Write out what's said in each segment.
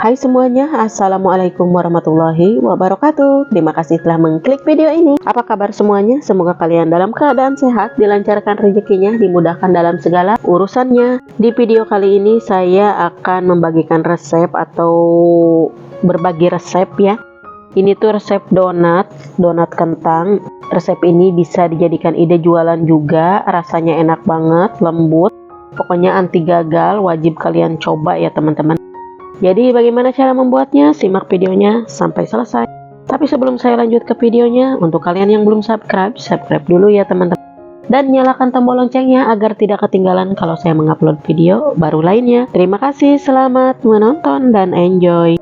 Hai semuanya, Assalamualaikum warahmatullahi wabarakatuh. Terima kasih telah mengklik video ini. Apa kabar semuanya? Semoga kalian dalam keadaan sehat, dilancarkan rezekinya, dimudahkan dalam segala urusannya. Di video kali ini saya akan membagikan resep atau berbagi resep ya. Ini tuh resep donat kentang. Resep ini bisa dijadikan ide jualan juga, rasanya enak banget, lembut. Pokoknya anti gagal, wajib kalian coba ya teman-teman. Jadi bagaimana cara membuatnya? Simak videonya sampai selesai. Tapi sebelum saya lanjut ke videonya, untuk kalian yang belum subscribe dulu ya teman-teman. Dan nyalakan tombol loncengnya agar tidak ketinggalan kalau saya mengupload video baru lainnya. Terima kasih, selamat menonton dan enjoy.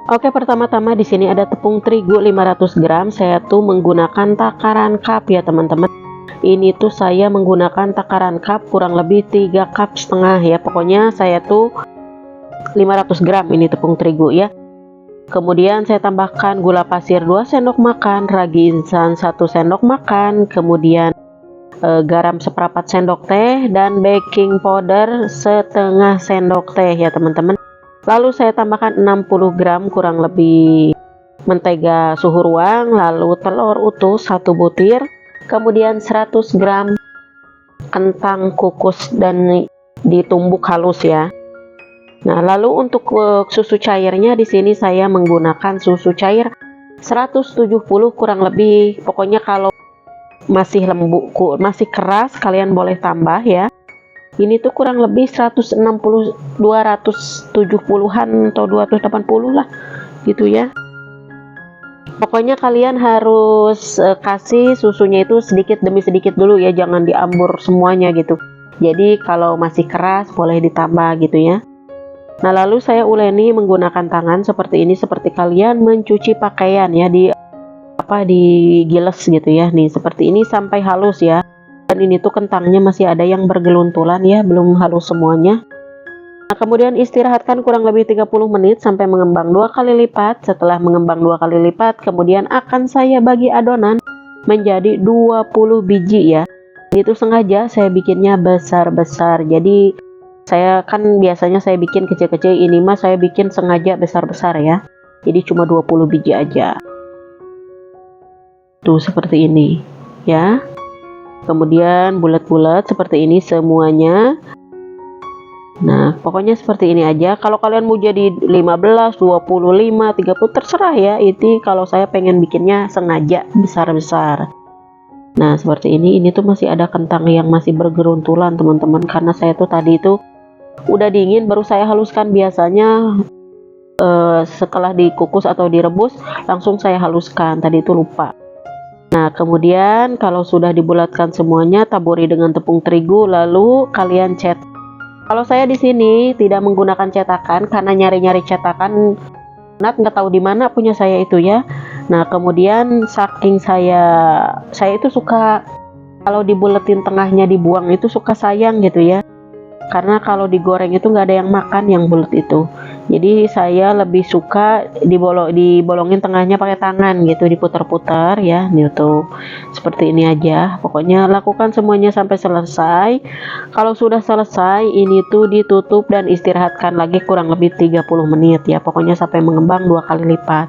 Oke, pertama-tama di sini ada tepung terigu 500 gram. Saya tuh menggunakan takaran cup ya teman-teman. Ini tuh saya menggunakan takaran cup kurang lebih 3,5 cup ya. Pokoknya saya tuh 500 gram ini tepung terigu ya. Kemudian saya tambahkan gula pasir 2 sendok makan, ragi instan 1 sendok makan, kemudian garam seperempat sendok teh, dan baking powder setengah sendok teh ya teman-teman. Lalu saya tambahkan 60 gram kurang lebih mentega suhu ruang, lalu telur utuh 1 butir, kemudian 100 gram kentang kukus dan ditumbuk halus ya. Nah, lalu untuk susu cairnya di sini saya menggunakan susu cair 170 kurang lebih. Pokoknya kalau masih lembut, masih keras, kalian boleh tambah ya. Ini tuh kurang lebih 160 270-an atau 280 lah gitu ya. Pokoknya kalian harus kasih susunya itu sedikit demi sedikit dulu ya, jangan diambur semuanya gitu. Jadi kalau masih keras boleh ditambah gitu ya. Nah, lalu saya uleni menggunakan tangan seperti ini, seperti kalian mencuci pakaian ya, digiles gitu ya. Nih seperti ini sampai halus ya. Dan ini tuh kentangnya masih ada yang bergeluntulan ya, belum halus semuanya. Nah, kemudian istirahatkan kurang lebih 30 menit sampai mengembang 2 kali lipat. Setelah mengembang 2 kali lipat, kemudian akan saya bagi adonan menjadi 20 biji ya. Itu sengaja saya bikinnya besar-besar. Jadi saya kan biasanya saya bikin kecil-kecil, ini mah saya bikin sengaja besar-besar ya. Jadi cuma 20 biji aja. Tuh seperti ini ya. Kemudian bulat-bulat seperti ini semuanya. Nah, pokoknya seperti ini aja. Kalau kalian mau jadi 15, 25, 30 terserah ya. Itu kalau saya pengen bikinnya sengaja besar-besar. Nah, seperti ini tuh masih ada kentang yang masih bergeruntulan teman-teman, karena saya tuh tadi itu udah dingin baru saya haluskan. Biasanya setelah dikukus atau direbus langsung saya haluskan, tadi itu lupa. Nah, kemudian kalau sudah dibulatkan semuanya, taburi dengan tepung terigu, lalu kalian cetak. Kalau saya di sini tidak menggunakan cetakan karena nyari-nyari cetakan nggak tahu di mana punya saya itu ya. Nah, kemudian saking saya itu suka kalau dibuletin tengahnya dibuang itu suka sayang gitu ya. Karena kalau digoreng itu nggak ada yang makan yang bulat itu. Jadi saya lebih suka dibolongin tengahnya pakai tangan gitu, diputar-putar ya. Nih tuh seperti ini aja. Pokoknya lakukan semuanya sampai selesai. Kalau sudah selesai, ini tuh ditutup dan istirahatkan lagi kurang lebih 30 menit ya. Pokoknya sampai mengembang 2 kali lipat.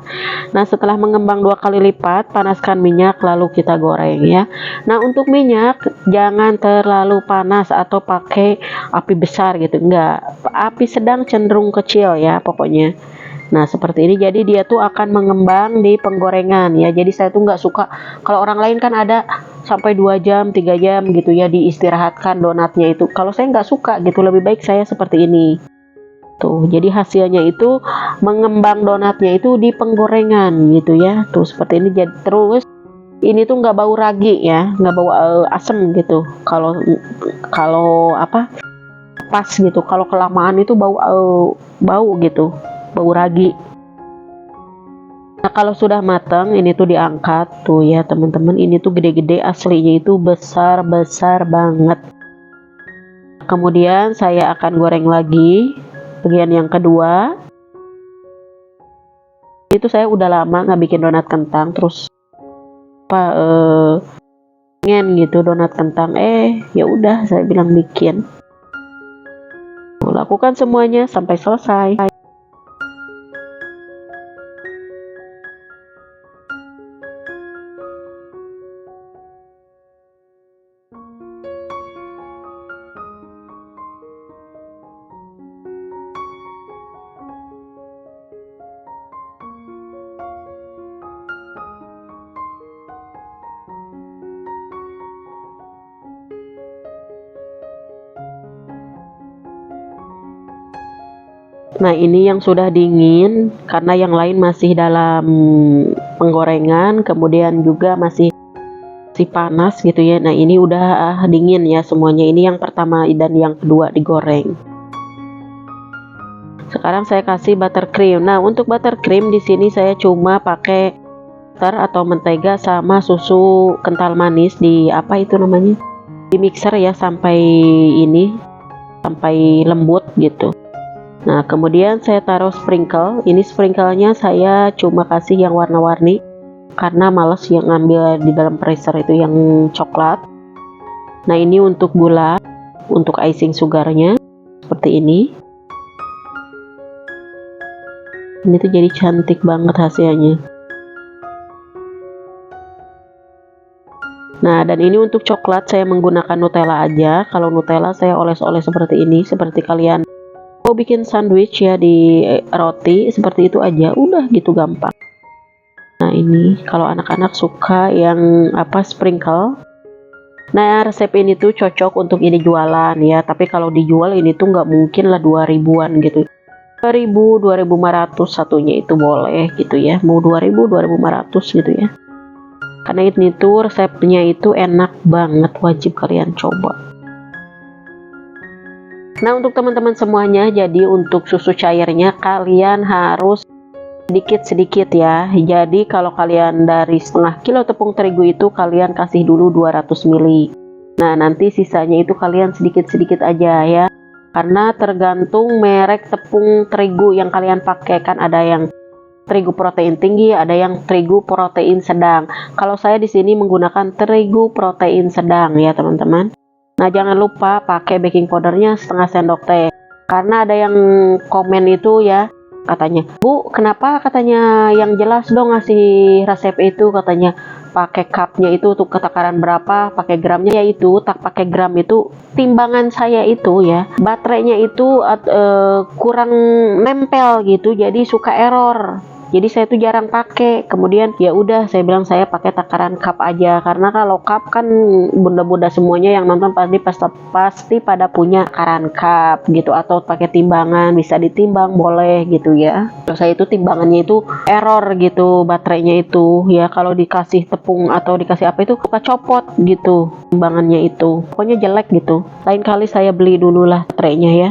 Nah, setelah mengembang 2 kali lipat, panaskan minyak lalu kita goreng ya. Nah, untuk minyak jangan terlalu panas atau pakai api besar gitu, enggak, api sedang cenderung kecil ya pokoknya. Nah, seperti ini, jadi dia tuh akan mengembang di penggorengan ya. Jadi saya tuh nggak suka, kalau orang lain kan ada sampai 2 jam 3 jam gitu ya diistirahatkan donatnya itu. Kalau saya nggak suka gitu, lebih baik saya seperti ini tuh. Jadi hasilnya itu mengembang donatnya itu di penggorengan gitu ya. Tuh seperti ini. Jadi terus ini tuh nggak bau ragi ya, nggak bau asem gitu. Kalau apa, pas gitu. Kalau kelamaan itu bau gitu, bau ragi. Nah, kalau sudah matang ini tuh diangkat tuh ya teman-teman. Ini tuh gede-gede, aslinya itu besar-besar banget. Kemudian saya akan goreng lagi bagian yang kedua. Itu saya udah lama nggak bikin donat kentang, terus apa pengen gitu donat kentang, ya udah saya bilang bikin. Lakukan semuanya sampai selesai. Nah, ini yang sudah dingin karena yang lain masih dalam penggorengan, kemudian juga masih panas gitu ya. Nah, ini udah dingin ya semuanya. Ini yang pertama dan yang kedua digoreng. Sekarang saya kasih buttercream. Nah, untuk buttercream di sini saya cuma pakai butter atau mentega sama susu kental manis di apa itu namanya? Di mixer ya sampai lembut gitu. Nah, kemudian saya taruh sprinkle. Ini sprinklenya saya cuma kasih yang warna-warni karena males yang ngambil di dalam freezer itu yang coklat. Nah, ini untuk gula, untuk icing sugarnya seperti ini. Ini tuh jadi cantik banget hasilnya. Nah, dan ini untuk coklat saya menggunakan Nutella aja. Kalau Nutella saya oles-oles seperti ini, seperti kalian mau bikin sandwich ya di roti, seperti itu aja, udah gitu gampang. Nah, ini kalau anak-anak suka yang apa sprinkle. Nah, resep ini tuh cocok untuk ini jualan ya, tapi kalau dijual ini tuh nggak mungkin lah 2000-an gitu. 2000, 2500 satunya itu boleh gitu ya, mau 2000, 2500 gitu ya. Karena ini tuh resepnya itu enak banget, wajib kalian coba. Nah, untuk teman-teman semuanya, jadi untuk susu cairnya kalian harus sedikit-sedikit ya. Jadi kalau kalian dari setengah kilo tepung terigu itu kalian kasih dulu 200 ml. Nah, nanti sisanya itu kalian sedikit-sedikit aja ya. Karena tergantung merek tepung terigu yang kalian pakai, kan ada yang terigu protein tinggi, ada yang terigu protein sedang. Kalau saya di sini menggunakan terigu protein sedang ya, teman-teman. Nah, jangan lupa pakai baking powdernya setengah sendok teh. Karena ada yang komen itu ya, katanya, "Bu, kenapa katanya yang jelas dong ngasih resep itu?" Katanya pakai cupnya itu untuk takaran berapa, pakai gramnya, yaitu tak pakai gram itu timbangan saya itu ya, baterainya itu kurang nempel gitu, jadi suka error. Jadi saya tuh jarang pakai. Kemudian ya udah saya bilang saya pakai takaran cup aja, karena kalau cup kan bunda-bunda semuanya yang nonton pasti pada punya takaran cup gitu, atau pakai timbangan, bisa ditimbang boleh gitu ya. Terus saya itu timbangannya itu error gitu, baterainya itu ya, kalau dikasih tepung atau dikasih apa itu suka copot gitu timbangannya itu, pokoknya jelek gitu. Lain kali saya beli dulu lah baterainya ya.